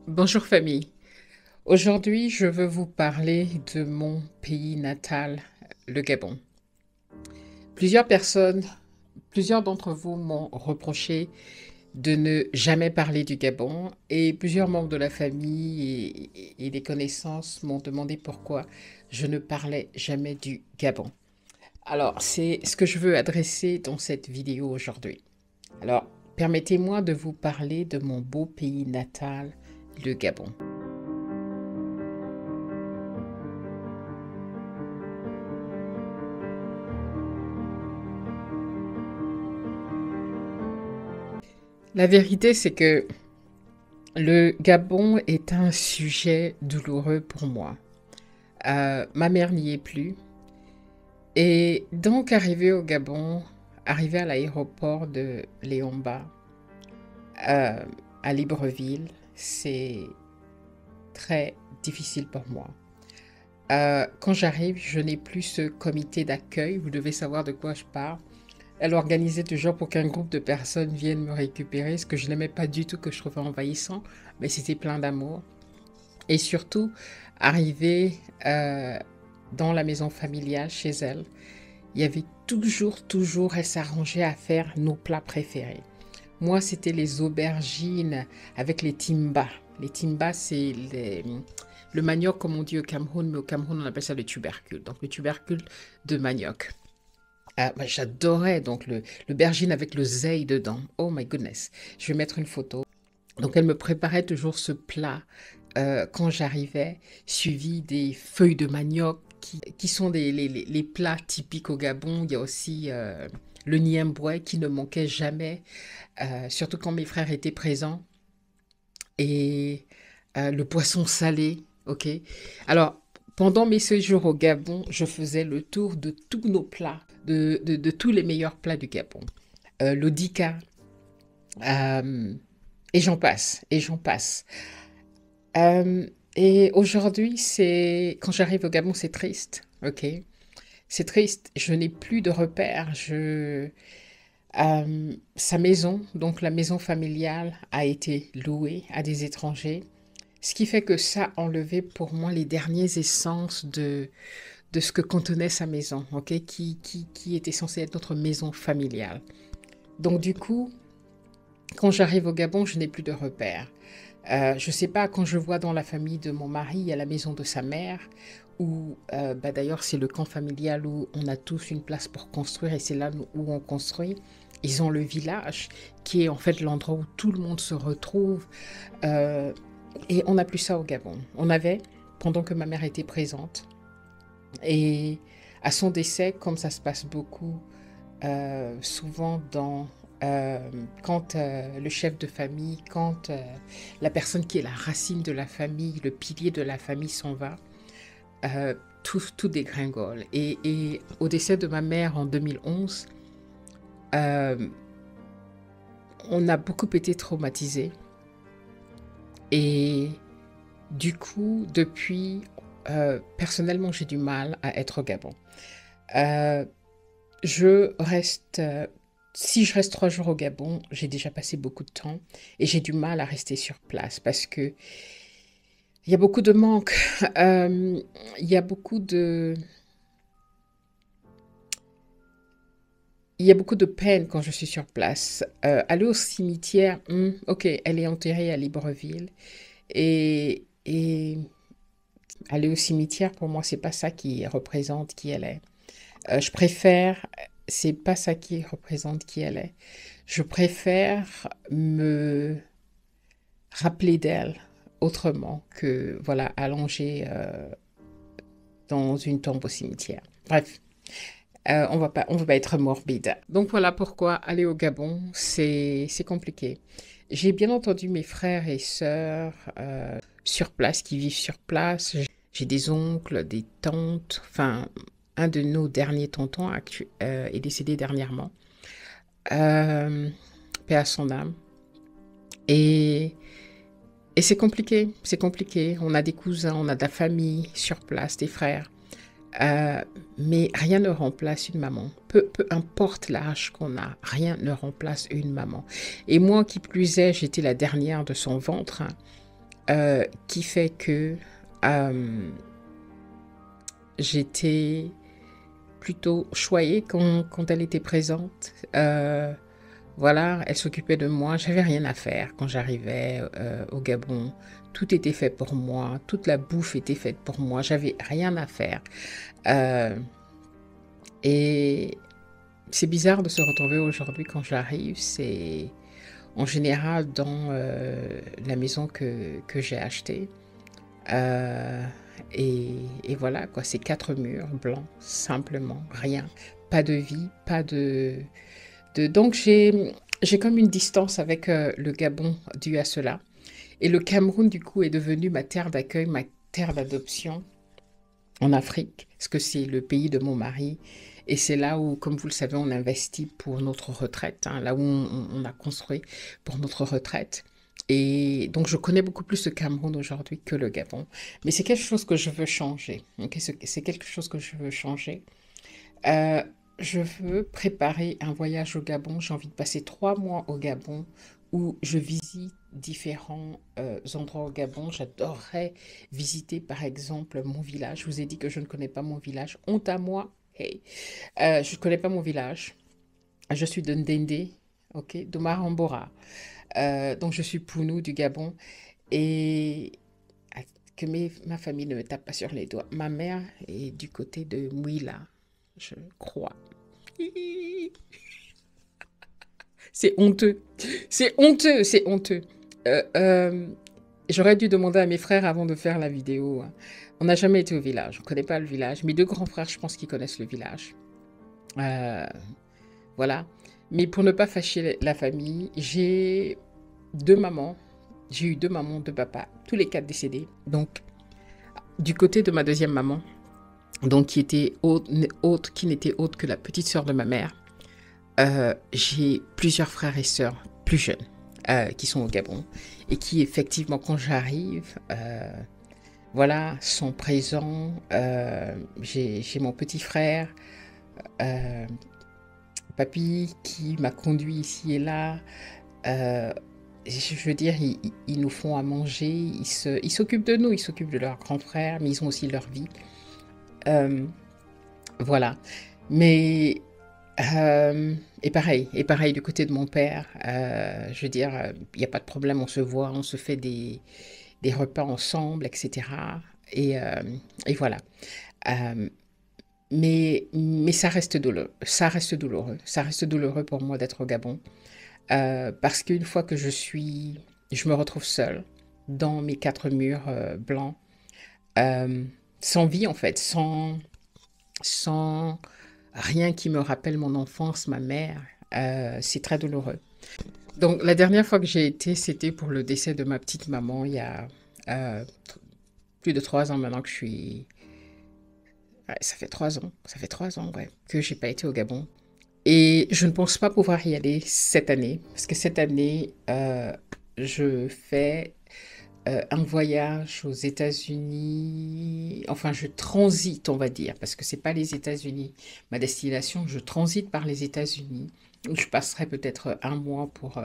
Bonjour famille. Aujourd'hui, je veux vous parler de mon pays natal, le Gabon. Plusieurs personnes, plusieurs d'entre vous m'ont reproché de ne jamais parler du Gabon et plusieurs membres de la famille et des connaissances m'ont demandé pourquoi je ne parlais jamais du Gabon. Alors, c'est ce que je veux adresser dans cette vidéo aujourd'hui. Alors, permettez-moi de vous parler de mon beau pays natal, le Gabon. La vérité, c'est que le Gabon est un sujet douloureux pour moi. Ma mère n'y est plus. Et donc, arrivé au Gabon, arrivé à l'aéroport de Léomba, euh, à Libreville, c'est très difficile pour moi. Quand j'arrive, je n'ai plus ce comité d'accueil. Vous devez savoir de quoi je parle. Elle organisait toujours pour qu'un groupe de personnes viennent me récupérer, ce que je n'aimais pas du tout, que je trouvais envahissant, mais c'était plein d'amour. Et surtout, arriver dans la maison familiale chez elle, il y avait toujours, elle s'arrangeait à faire nos plats préférés. Moi, c'était les aubergines avec les timbas. Les timbas, c'est le manioc, comme on dit au Cameroun, mais au Cameroun, on appelle ça le tubercule. Donc, le tubercule de manioc. Ah, bah, j'adorais donc l'aubergine avec le zeï dedans. Oh my goodness. Je vais mettre une photo. Donc, elle me préparait toujours ce plat quand j'arrivais, suivi des feuilles de manioc qui sont les plats typiques au Gabon. Il y a aussi le niemboué qui ne manquait jamais, surtout quand mes frères étaient présents. Et le poisson salé, ok. Alors, pendant mes séjours au Gabon, je faisais le tour de tous nos plats, de tous les meilleurs plats du Gabon. L'odika, euh, et j'en passe, et j'en passe. Et aujourd'hui, quand j'arrive au Gabon, c'est triste, ok? C'est triste, je n'ai plus de repères. Sa maison, donc la maison familiale, a été louée à des étrangers, ce qui fait que ça a enlevé pour moi les derniers essences de ce que contenait sa maison, ok? Qui était censée être notre maison familiale. Donc du coup, quand j'arrive au Gabon, je n'ai plus de repères. Je ne sais pas, quand je vois dans la famille de mon mari, il y a la maison de sa mère, où bah d'ailleurs c'est le camp familial où on a tous une place pour construire et c'est là où on construit. Ils ont le village qui est en fait l'endroit où tout le monde se retrouve. Euh, et on n'a plus ça au Gabon. On avait, pendant que ma mère était présente. Et à son décès, comme ça se passe beaucoup, souvent quand le chef de famille, quand la personne qui est la racine de la famille, le pilier de la famille s'en va, tout dégringole. Et au décès de ma mère en 2011, euh, on a beaucoup été traumatisés. Et du coup, depuis, personnellement, j'ai du mal à être au Gabon. Euh, je reste, si je reste 3 jours au Gabon, j'ai déjà passé beaucoup de temps et j'ai du mal à rester sur place parce que il y a beaucoup de manque. Il y a beaucoup de, il y a beaucoup de peine quand je suis sur place. Aller au cimetière, ok, elle est enterrée à Libreville et aller au cimetière pour moi c'est pas ça qui représente qui elle est. Je préfère, c'est pas ça qui représente qui elle est. Je préfère me rappeler d'elle autrement que, voilà, allonger dans une tombe au cimetière. Bref, on va pas être morbide. Donc voilà pourquoi aller au Gabon, c'est compliqué. J'ai bien entendu mes frères et sœurs sur place, qui vivent sur place. J'ai des oncles, des tantes, enfin, un de nos derniers tontons est décédé dernièrement. Euh, Paix à son âme. Et, et c'est compliqué, c'est compliqué. On a des cousins, on a de la famille sur place, des frères. Euh, mais rien ne remplace une maman. Peu importe l'âge qu'on a, rien ne remplace une maman. Et moi, qui plus est, j'étais la dernière de son ventre, hein. qui fait que j'étais plutôt choyée quand elle était présente. Voilà, elle s'occupait de moi. J'avais rien à faire quand j'arrivais au Gabon. Tout était fait pour moi. Toute la bouffe était faite pour moi. J'avais rien à faire. Euh, et c'est bizarre de se retrouver aujourd'hui quand j'arrive. C'est en général dans la maison que j'ai achetée. Euh, et voilà, quoi. C'est 4 murs blancs, simplement. Rien. Pas de vie, pas de... Donc j'ai comme une distance avec le Gabon dû à cela. Et le Cameroun, du coup, est devenu ma terre d'accueil, ma terre d'adoption en Afrique, parce que c'est le pays de mon mari. Et c'est là où, comme vous le savez, on investit pour notre retraite, hein, là où on a construit pour notre retraite. Et donc, je connais beaucoup plus le Cameroun aujourd'hui que le Gabon. Mais c'est quelque chose que je veux changer. Ok, c'est quelque chose que je veux changer. Euh, je veux préparer un voyage au Gabon. J'ai envie de passer 3 mois au Gabon où je visite différents endroits au Gabon. J'adorerais visiter par exemple mon village. Je vous ai dit que je ne connais pas mon village. Honte à moi. Hey. Je ne connais pas mon village. Je suis de Ndende, ok, de Marambora. Donc je suis Pounou du Gabon. Et ah, que ma famille ne me tape pas sur les doigts. Ma mère est du côté de Mouila, je crois. C'est honteux. C'est honteux, c'est honteux. Euh, euh, J'aurais dû demander à mes frères avant de faire la vidéo, hein. On n'a jamais été au village, on ne connaît pas le village. Mes 2 grands frères, je pense qu'ils connaissent le village. Euh, voilà. Mais pour ne pas fâcher la famille, j'ai 2 mamans. J'ai eu 2 mamans, 2 papas, tous les 4 décédés. Donc, du côté de ma deuxième maman, donc qui était autre, qui n'était autre que la petite sœur de ma mère, j'ai plusieurs frères et sœurs plus jeunes qui sont au Gabon et qui effectivement quand j'arrive, voilà, sont présents. J'ai mon petit frère, euh, papy, qui m'a conduit ici et là. Euh, je veux dire, ils nous font à manger, ils s'occupent de nous, ils s'occupent de leurs grands frères, mais ils ont aussi leur vie. Euh, voilà. Mais et pareil du côté de mon père. Je veux dire, il n'y a pas de problème, on se voit, on se fait des repas ensemble, etc. Et, euh, et voilà. Euh, mais ça reste douloureux. Ça reste douloureux. Ça reste douloureux pour moi d'être au Gabon. Parce qu'une fois que je me retrouve seule dans mes 4 murs blancs, euh, sans vie en fait, sans rien qui me rappelle mon enfance, ma mère, c'est très douloureux. Donc la dernière fois que j'ai été, c'était pour le décès de ma petite maman, il y a euh, plus de 3 ans maintenant que je suis... Ouais, ça fait 3 ans, ouais, que j'ai pas été au Gabon. Et je ne pense pas pouvoir y aller cette année, parce que cette année, je fais un voyage aux États-Unis. Enfin, je transite, on va dire, parce que c'est pas les États-Unis. Ma destination, je transite par les États-Unis, où je passerai peut-être un mois pour,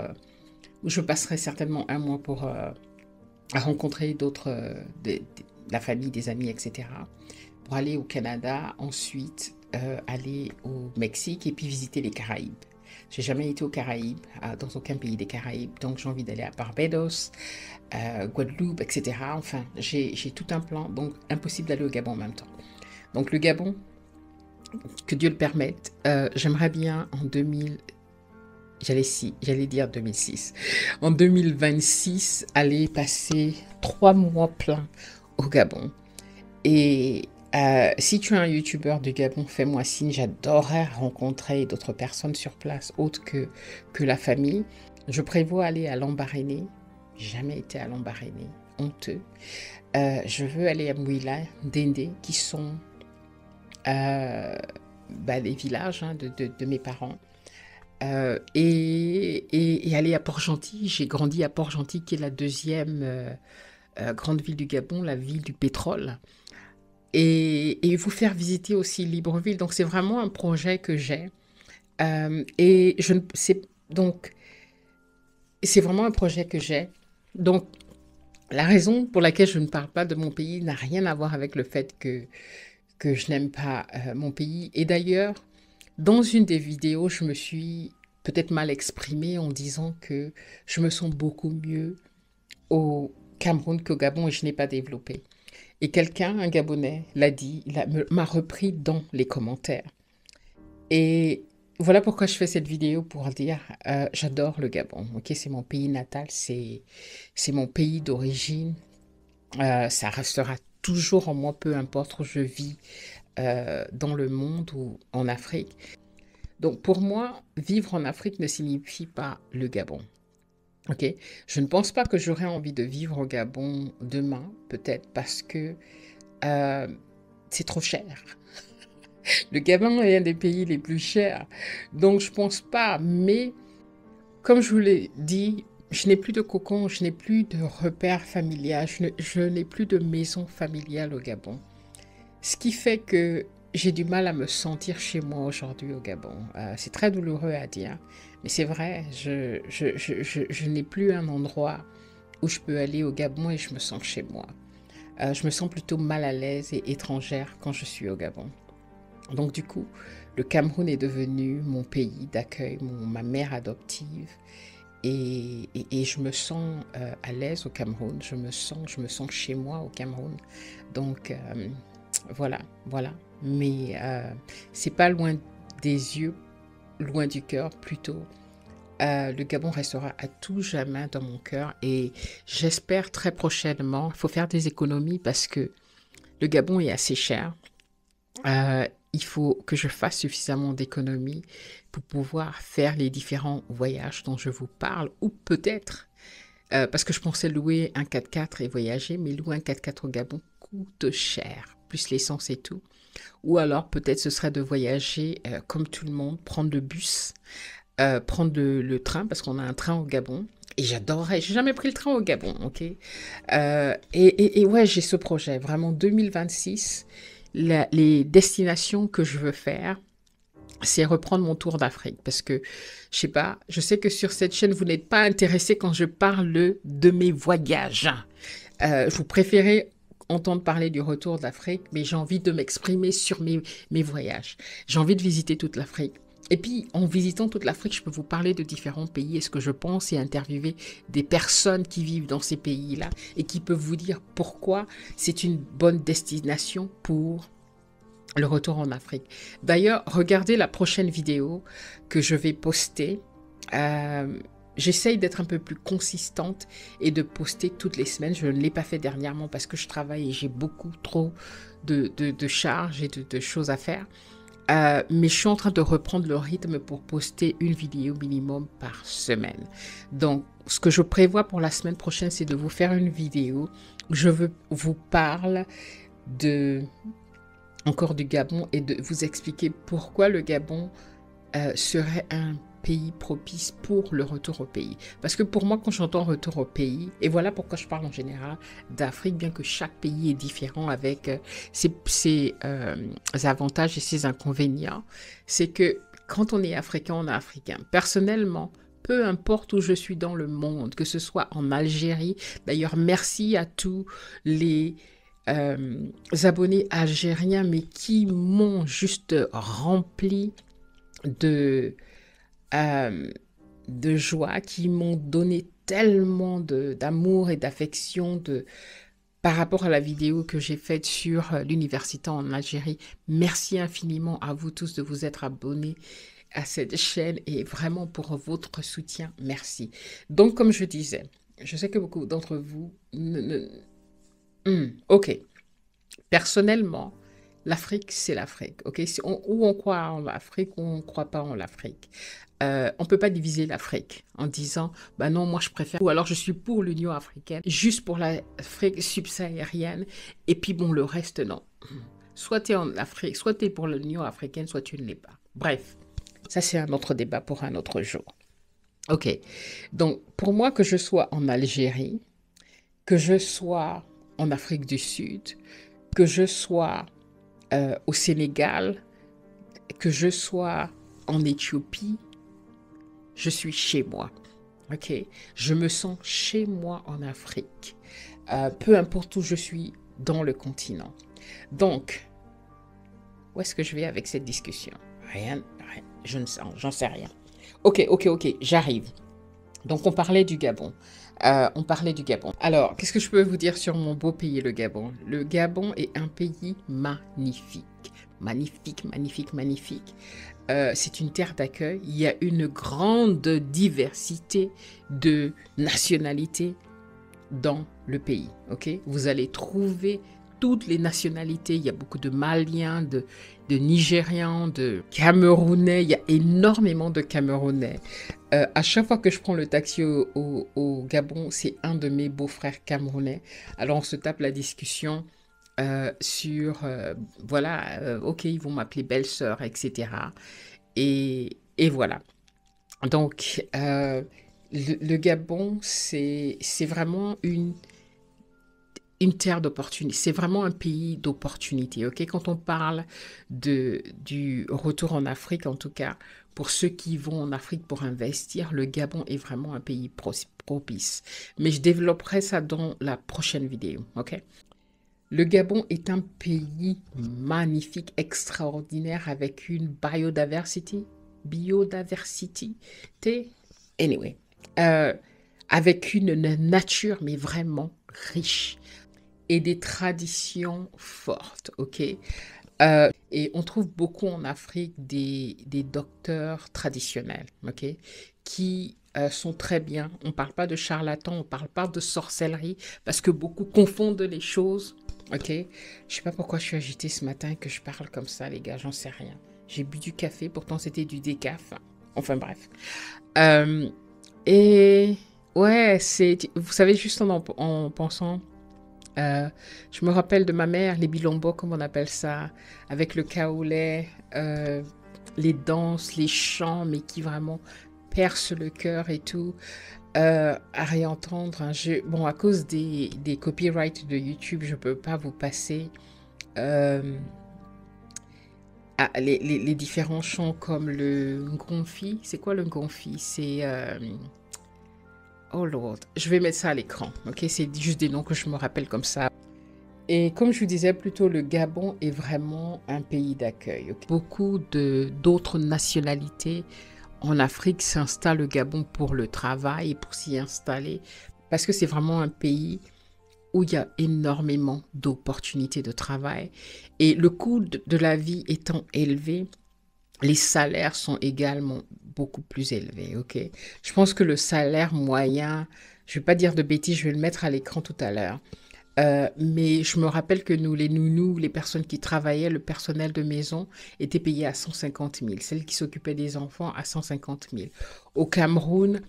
où je passerai certainement un mois pour rencontrer d'autres, la famille, des amis, etc. Pour aller au Canada, ensuite aller au Mexique et puis visiter les Caraïbes. J'ai jamais été aux Caraïbes, dans aucun pays des Caraïbes, donc j'ai envie d'aller à Barbados, Guadeloupe, etc. Enfin, j'ai tout un plan, donc impossible d'aller au Gabon en même temps. Donc le Gabon, que Dieu le permette, j'aimerais bien en 2000, j'allais dire 2006, en 2026, aller passer 3 mois pleins au Gabon. Et si tu es un youtubeur du Gabon, fais-moi signe. J'adorerais rencontrer d'autres personnes sur place, autres que la famille. Je prévois aller à Lambaréné. Jamais été à Lambaréné. Honteux. Je veux aller à Mouila, Dende, qui sont les villages, hein, de mes parents. Et aller à Port-Gentil. J'ai grandi à Port-Gentil, qui est la deuxième grande ville du Gabon, la ville du pétrole. Et vous faire visiter aussi Libreville. Donc, c'est vraiment un projet que j'ai. Et je donc, c'est vraiment un projet que j'ai. Donc, La raison pour laquelle je ne parle pas de mon pays n'a rien à voir avec le fait que je n'aime pas mon pays. Et d'ailleurs, dans une des vidéos, je me suis peut-être mal exprimée en disant que je me sens beaucoup mieux au Cameroun qu'au Gabon et je n'ai pas développé. Et quelqu'un, un Gabonais, l'a dit, m'a repris dans les commentaires. Et voilà pourquoi je fais cette vidéo pour dire, j'adore le Gabon. Ok, c'est mon pays natal, c'est mon pays d'origine. Ça restera toujours en moi, peu importe où je vis dans le monde ou en Afrique. Donc pour moi, vivre en Afrique ne signifie pas le Gabon. Ok, je ne pense pas que j'aurais envie de vivre au Gabon demain, peut-être parce que euh, c'est trop cher. Le Gabon est un des pays les plus chers. Donc, je pense pas. Mais, comme je vous l'ai dit, je n'ai plus de cocon, je n'ai plus de repères familial, je n'ai plus de maison familiale au Gabon. Ce qui fait que j'ai du mal à me sentir chez moi aujourd'hui au Gabon. C'est très douloureux à dire, mais c'est vrai, je n'ai plus un endroit où je peux aller au Gabon et je me sens chez moi. Je me sens plutôt mal à l'aise et étrangère quand je suis au Gabon. Donc du coup, le Cameroun est devenu mon pays d'accueil, ma mère adoptive. Et je me sens à l'aise au Cameroun, je me sens chez moi au Cameroun. Donc voilà, voilà. Mais c'est pas loin des yeux, loin du cœur plutôt. Le Gabon restera à tout jamais dans mon cœur et j'espère très prochainement, il faut faire des économies parce que le Gabon est assez cher. Il faut que je fasse suffisamment d'économies pour pouvoir faire les différents voyages dont je vous parle, ou peut-être, parce que je pensais louer un 4x4 et voyager, mais louer un 4x4 au Gabon coûte cher, plus l'essence et tout. Ou alors peut-être ce serait de voyager comme tout le monde, prendre le bus, prendre le train, parce qu'on a un train au Gabon. Et j'adorerais, j'ai jamais pris le train au Gabon, ok. Et ouais, j'ai ce projet, vraiment 2026 les destinations que je veux faire, c'est reprendre mon tour d'Afrique. Parce que, je sais pas, je sais que sur cette chaîne, vous n'êtes pas intéressé quand je parle de mes voyages. Vous préférez entendre parler du retour d'Afrique, mais j'ai envie de m'exprimer sur mes voyages. J'ai envie de visiter toute l'Afrique. Et puis, en visitant toute l'Afrique, je peux vous parler de différents pays et ce que je pense et interviewer des personnes qui vivent dans ces pays-là et qui peuvent vous dire pourquoi c'est une bonne destination pour le retour en Afrique. D'ailleurs, regardez la prochaine vidéo que je vais poster. J'essaye d'être un peu plus consistante et de poster toutes les semaines. Je ne l'ai pas fait dernièrement parce que je travaille et j'ai beaucoup trop de charges et de choses à faire. Mais je suis en train de reprendre le rythme pour poster une vidéo minimum par semaine. Donc, ce que je prévois pour la semaine prochaine, c'est de vous faire une vidéo où je vous parle encore du Gabon et de vous expliquer pourquoi le Gabon serait un pays propice pour le retour au pays. Parce que pour moi, quand j'entends retour au pays, et voilà pourquoi je parle en général d'Afrique, bien que chaque pays est différent avec ses avantages et ses inconvénients, c'est que quand on est africain, on est africain. Personnellement, peu importe où je suis dans le monde, que ce soit en Algérie, d'ailleurs merci à tous les abonnés algériens, mais qui m'ont juste rempli de, euh, de joie, qui m'ont donné tellement d'amour et d'affection par rapport à la vidéo que j'ai faite sur l'université en Algérie. Merci infiniment à vous tous de vous être abonnés à cette chaîne et vraiment pour votre soutien, merci. Donc, comme je disais, je sais que beaucoup d'entre vous ok. Personnellement, l'Afrique, c'est l'Afrique. Ok, ou on croit en l'Afrique ou on ne croit pas en l'Afrique. On ne peut pas diviser l'Afrique en disant, bah non, moi je préfère, ou alors je suis pour l'Union africaine, juste pour l'Afrique subsaharienne, et puis bon, le reste, non. Soit tu es en Afrique, soit tu es pour l'Union africaine, soit tu ne l'es pas. Bref, ça c'est un autre débat pour un autre jour. Ok, donc pour moi, que je sois en Algérie, que je sois en Afrique du Sud, que je sois au Sénégal, que je sois en Éthiopie, je suis chez moi. Ok, je me sens chez moi en Afrique. peu importe où je suis dans le continent. Donc, où est-ce que je vais avec cette discussion? Rien, rien, j'en sais rien. Ok, j'arrive. Donc, on parlait du Gabon. On parlait du Gabon. Alors, qu'est-ce que je peux vous dire sur mon beau pays, le Gabon? Le Gabon est un pays magnifique. Magnifique, magnifique, magnifique. C'est une terre d'accueil. Il y a une grande diversité de nationalités dans le pays. Ok, vous allez trouver toutes les nationalités. Il y a beaucoup de Maliens, de Nigérians, de Camerounais. Il y a énormément de Camerounais. À chaque fois que je prends le taxi au Gabon, c'est un de mes beaux-frères camerounais. Alors on se tape la discussion sur, voilà, ok, ils vont m'appeler belle-sœur, etc. Et voilà. Donc, le Gabon, c'est vraiment une terre d'opportunité. C'est vraiment un pays d'opportunité. Ok, quand on parle du retour en Afrique, en tout cas, pour ceux qui vont en Afrique pour investir, le Gabon est vraiment un pays propice. Mais je développerai ça dans la prochaine vidéo. Ok. Le Gabon est un pays magnifique, extraordinaire, avec une biodiversity, anyway, euh, avec une nature, mais vraiment riche, et des traditions fortes, ok? Et on trouve beaucoup en Afrique des docteurs traditionnels, ok? Qui sont très bien. On ne parle pas de charlatans, on ne parle pas de sorcellerie, parce que beaucoup confondent les choses. Ok, je sais pas pourquoi je suis agitée ce matin que je parle comme ça, les gars, j'en sais rien. J'ai bu du café, pourtant c'était du décaf. Enfin bref. Euh, et ouais, vous savez, juste en pensant, euh, je me rappelle de ma mère, les bilombos, comme on appelle ça, avec le kaolé, les danses, les chants, mais qui vraiment percent le cœur et tout. À réentendre un jeu. Bon, à cause des copyrights de YouTube, je peux pas vous passer euh, les différents chants comme le Ngonfi. C'est quoi le Ngonfi? C'est... oh Lord, je vais mettre ça à l'écran. Ok, c'est juste des noms que je me rappelle comme ça. Et comme je vous disais plutôt, le Gabon est vraiment un pays d'accueil. Ok. Beaucoup d'autres nationalités en Afrique s'installent au Gabon pour le travail et pour s'y installer parce que c'est vraiment un pays où il y a énormément d'opportunités de travail. Et le coût de la vie étant élevé, les salaires sont également beaucoup plus élevés. Ok, je pense que le salaire moyen, je ne vais pas dire de bêtises, je vais le mettre à l'écran tout à l'heure. Mais je me rappelle que nous, les nounous, les personnes qui travaillaient, le personnel de maison, étaient payés à 150 000. Celles qui s'occupaient des enfants à 150 000. Au Cameroun,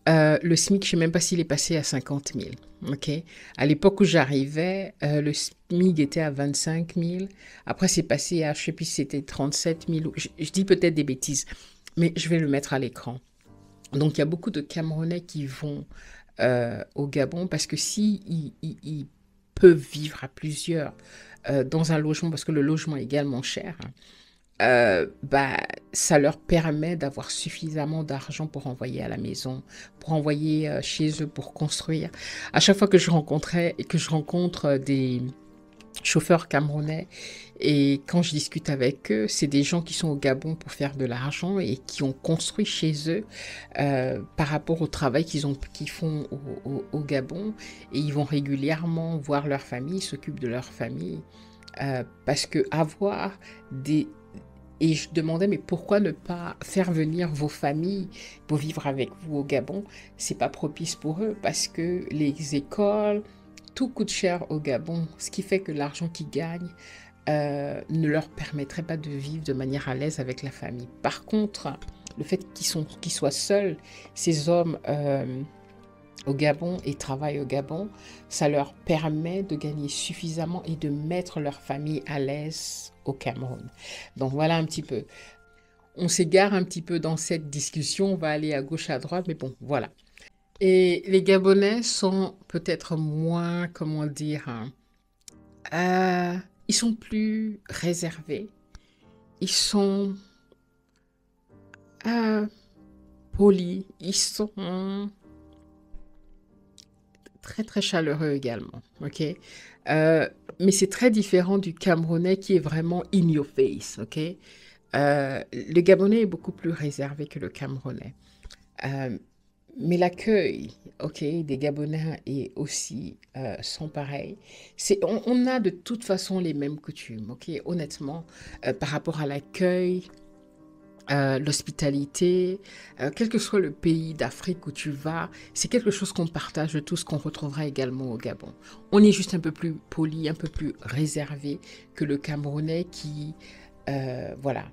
le SMIC, je ne sais même pas s'il est passé à 50 000. Okay. À l'époque où j'arrivais, le SMIC était à 25 000. Après, c'est passé à, je ne sais plus si c'était 37 000. Je dis peut-être des bêtises, mais je vais le mettre à l'écran. Donc, il y a beaucoup de Camerounais qui vont au Gabon parce que si ils peuvent vivre à plusieurs dans un logement, parce que le logement est également cher, bah, ça leur permet d'avoir suffisamment d'argent pour envoyer à la maison, pour envoyer chez eux, pour construire. À chaque fois que je rencontre des chauffeurs camerounais et quand je discute avec eux, c'est des gens qui sont au Gabon pour faire de l'argent et qui ont construit chez eux par rapport au travail qu'ils font au Gabon et ils vont régulièrement voir leur famille, s'occupent de leur famille parce que avoir des et je demandais, mais pourquoi ne pas faire venir vos familles pour vivre avec vous au Gabon? C'est pas propice pour eux parce que les écoles, tout coûte cher au Gabon, ce qui fait que l'argent qu'ils gagnent ne leur permettrait pas de vivre de manière à l'aise avec la famille. Par contre, le fait qu'ils soient seuls, ces hommes au Gabon et travaillent au Gabon, ça leur permet de gagner suffisamment et de mettre leur famille à l'aise au Cameroun. Donc voilà un petit peu. On s'égare un petit peu dans cette discussion, on va aller à gauche, à droite, mais bon, voilà. Et les Gabonais sont peut-être moins, comment dire, hein, ils sont plus réservés, ils sont polis, ils sont très très chaleureux également, ok? Mais c'est très différent du Camerounais qui est vraiment in your face, ok? Le Gabonais est beaucoup plus réservé que le Camerounais. Euh, mais l'accueil, ok, des Gabonais est aussi sans pareil. On a de toute façon les mêmes coutumes, ok, honnêtement, par rapport à l'accueil, l'hospitalité, quel que soit le pays d'Afrique où tu vas, c'est quelque chose qu'on partage tous, qu'on retrouvera également au Gabon. On est juste un peu plus poli, un peu plus réservé que le Camerounais qui, voilà.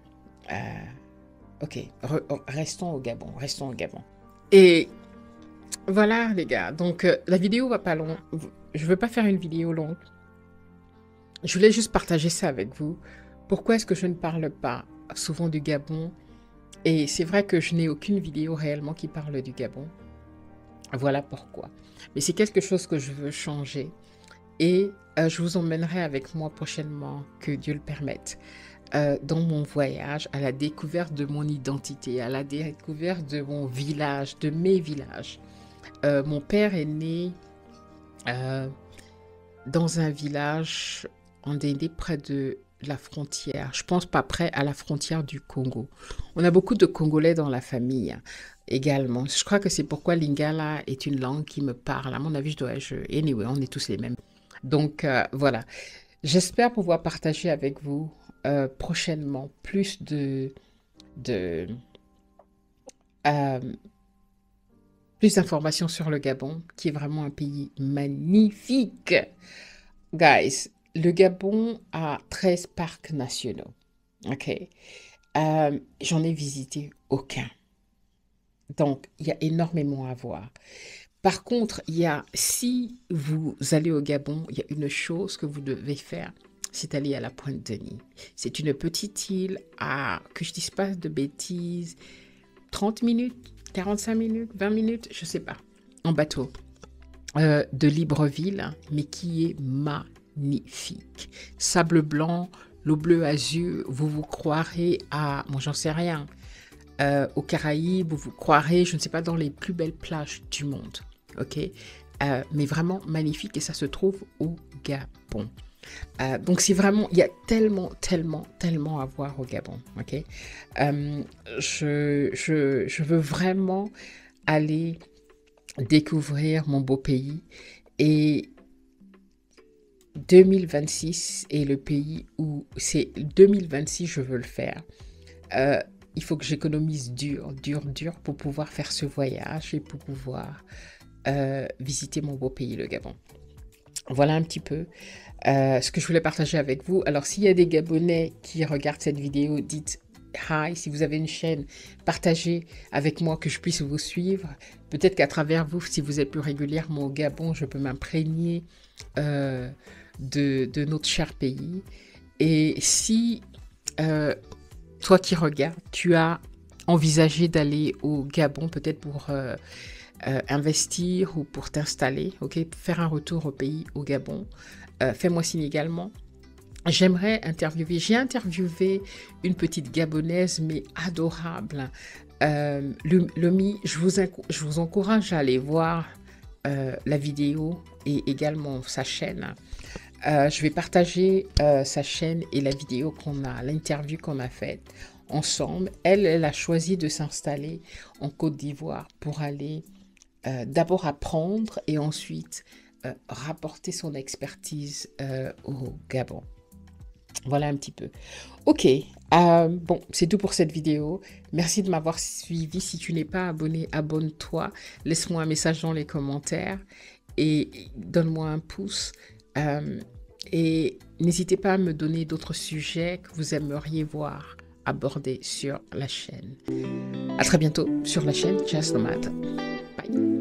Ok, restons au Gabon, restons au Gabon. Et voilà les gars, donc la vidéo va pas long. Je veux pas faire une vidéo longue. Je voulais juste partager ça avec vous. Pourquoi est-ce que je ne parle pas souvent du Gabon? Et c'est vrai que je n'ai aucune vidéo réellement qui parle du Gabon. Voilà pourquoi. Mais c'est quelque chose que je veux changer. Et je vous emmènerai avec moi prochainement, que Dieu le permette, dans mon voyage à la découverte de mon identité, à la découverte de mon village, de mes villages. Mon père est né dans un village en Indé près de la frontière. Je pense pas près à la frontière du Congo. On a beaucoup de Congolais dans la famille également. Je crois que c'est pourquoi Lingala est une langue qui me parle. À mon avis, anyway, on est tous les mêmes. Donc voilà. J'espère pouvoir partager avec vous prochainement de euh, plus d'informations sur le Gabon, qui est vraiment un pays magnifique. Guys, le Gabon a 13 parcs nationaux. OK. J'en ai visité aucun. Donc, il y a énormément à voir. Par contre, si vous allez au Gabon, il y a une chose que vous devez faire, c'est aller à la Pointe-Denis. C'est une petite île à, que je ne dise pas de bêtises, 30 minutes, 45 minutes, 20 minutes, je ne sais pas, en bateau, de Libreville, mais qui est magnifique. Sable blanc, l'eau bleue azur, vous vous croirez à, moi j'en sais rien, aux Caraïbes, vous croirez, je ne sais pas, dans les plus belles plages du monde. Ok, mais vraiment magnifique et ça se trouve au Gabon. Donc c'est vraiment, il y a tellement à voir au Gabon. Ok, je veux vraiment aller découvrir mon beau pays et 2026 est le pays où c'est 2026 je veux le faire. Il faut que j'économise dur pour pouvoir faire ce voyage et pour pouvoir visiter mon beau pays, le Gabon. Voilà un petit peu ce que je voulais partager avec vous. Alors, s'il y a des Gabonais qui regardent cette vidéo, dites hi. Si vous avez une chaîne, partagez avec moi que je puisse vous suivre. Peut-être qu'à travers vous, si vous êtes plus régulièrement au Gabon, je peux m'imprégner de notre cher pays. Et si toi qui regardes, tu as envisagé d'aller au Gabon peut-être pour investir ou pour t'installer, ok, faire un retour au pays, au Gabon, fais-moi signe également. J'aimerais j'ai interviewé une petite Gabonaise, mais adorable. Lomi, je vous encourage à aller voir la vidéo et également sa chaîne. Je vais partager sa chaîne et la vidéo l'interview qu'on a faite ensemble. Elle a choisi de s'installer en Côte d'Ivoire pour aller d'abord apprendre et ensuite rapporter son expertise au Gabon. Voilà un petit peu. Ok, bon, c'est tout pour cette vidéo. Merci de m'avoir suivi. Si tu n'es pas abonné, abonne-toi. Laisse-moi un message dans les commentaires et donne-moi un pouce. Et n'hésitez pas à me donner d'autres sujets que vous aimeriez voir abordés sur la chaîne. À très bientôt sur la chaîne Jazz Nomad. Bye.